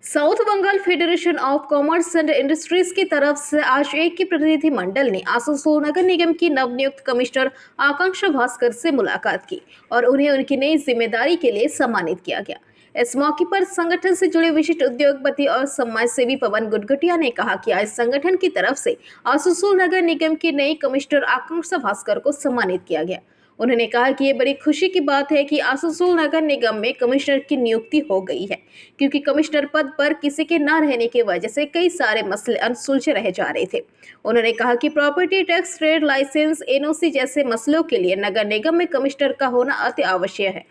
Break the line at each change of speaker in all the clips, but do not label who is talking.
South Bengal federation of commerce and industries की तरफ से आज एक की प्रतिनिधि मंडल ने आसनसोल नगर निगम की नवनियुक्त कमिश्नर आकांक्षा भास्कर से मुलाकात की और उन्हें उनकी नई जिम्मेदारी के लिए सम्मानित किया गया। इस मौके पर संगठन से जुड़े विशिष्ट उद्योगपति और समाज सेवी पवन गुटगुटिया ने कहा कि आज संगठन की तरफ से आसनसोल नगर निगम की नई कमिश्नर आकांक्षा भास्कर को सम्मानित किया गया। उन्होंने कहा कि ये बड़ी खुशी की बात है कि आसनसोल नगर निगम में कमिश्नर की नियुक्ति हो गई है, क्योंकि कमिश्नर पद पर किसी के न रहने की वजह से कई सारे मसले अनसुलझे रह जा रहे थे। उन्होंने कहा कि property tax, trade licence, NOC जैसे मसलों के लिए नगर निगम में कमिश्नर का होना अति आवश्यक है।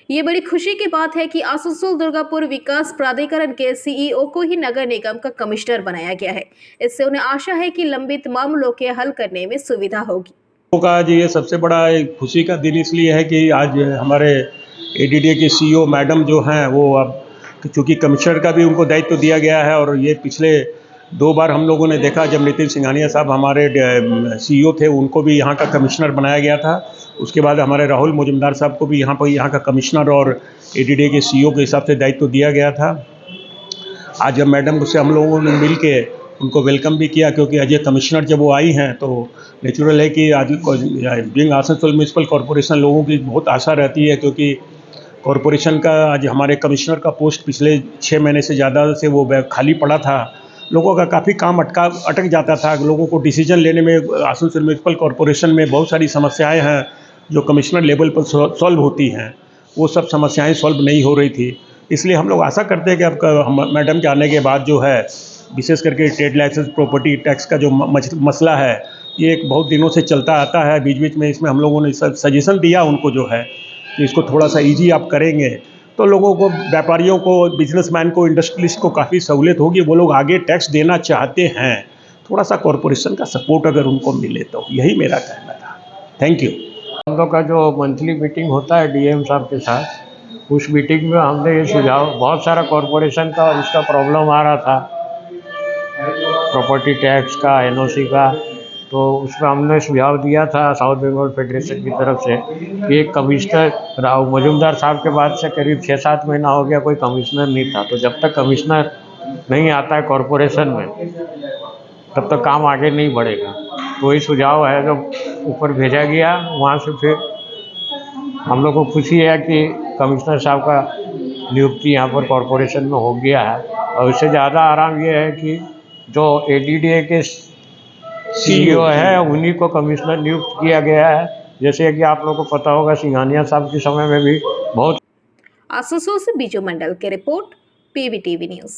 ये बड़ी खुशी की बात है कि आसनसोल दुर्गापुर विकास प्राधिकरण के सीईओ को ही नगर निगम का कमिश्नर बनाया गया है। इससे उन्हें आशा है कि लंबित मामलों के हल करने में सुविधा होगी।
का आज ये सबसे बड़ा एक खुशी का दिन इसलिए है कि आज हमारे एडीडीए के सीईओ मैडम जो हैं वो अब चूँकि कमिश्नर का भी उनको दायित्व दिया गया है, और ये पिछले 2 बार हम लोगों ने देखा जब नितिन सिंघानिया साहब हमारे सीईओ थे उनको भी यहाँ का कमिश्नर बनाया गया था। उसके बाद हमारे राहुल मुजुमदार साहब को भी यहाँ का कमिश्नर और एडीडीए के सीईओ के हिसाब से दायित्व दिया गया था। आज जब मैडम से हम लोगों ने मिल के उनको वेलकम भी किया, क्योंकि एज ए कमिश्नर जब वो आई हैं तो नेचुरल है कि आज बीइंग आसनसोल म्यूनसिपल कॉरपोरेशन लोगों की बहुत आशा रहती है, क्योंकि कॉरपोरेशन का आज हमारे कमिश्नर का पोस्ट पिछले 6 महीने से ज़्यादा से वो खाली पड़ा था। लोगों का काफ़ी काम अटक जाता था। लोगों को डिसीजन लेने में आसनसोल म्यूनसिपल कॉरपोरेशन में बहुत सारी समस्याएँ हैं जो कमिश्नर लेवल पर सॉल्व होती हैं, वो सब समस्याएँ सॉल्व नहीं हो रही थी। इसलिए हम लोग आशा करते हैं कि अब मैडम के आने के बाद जो है विशेष करके ट्रेड लाइसेंस, प्रॉपर्टी टैक्स का जो मसला है, ये एक बहुत दिनों से चलता आता है। बीच में इसमें हम लोगों ने सजेशन दिया उनको जो है कि इसको थोड़ा सा ईजी आप करेंगे तो लोगों को, व्यापारियों को, बिजनेसमैन को, इंडस्ट्रियलिस्ट को काफ़ी सहूलियत होगी। वो लोग आगे टैक्स देना चाहते हैं। थोड़ा सा कॉरपोरेशन का सपोर्ट अगर उनको मिले तो यही मेरा कहना था। Thank you.
हम लोग का जो मंथली मीटिंग होता है डीएम साहब के साथ, उस मीटिंग में हमने ये सुझाव, बहुत सारा कॉरपोरेशन का इसका प्रॉब्लम आ रहा था, प्रॉपर्टी टैक्स का, एनओसी का, तो उसमें हमने सुझाव दिया था साउथ बंगाल फेडरेशन की तरफ से कि एक कमिश्नर, राहुल मुजुमदार साहब के बाद से करीब 6-7 महीना हो गया कोई कमिश्नर नहीं था। तो जब तक कमिश्नर नहीं आता है कॉरपोरेशन में तब तक काम आगे नहीं बढ़ेगा। तो वही सुझाव है जो ऊपर भेजा गया, वहाँ से फिर हम लोग को खुशी है कि कमिश्नर साहब का नियुक्ति यहाँ पर कॉरपोरेशन में हो गया है। और उससे ज़्यादा आराम ये है कि जो एडीडीए के सीईओ है उन्हीं को कमिश्नर नियुक्त किया गया है। जैसे कि आप लोगों को पता होगा सिंघानिया साहब के समय में भी बहुत।
आसनसोल से बीजू मंडल की रिपोर्ट, पीवीटीवी न्यूज़।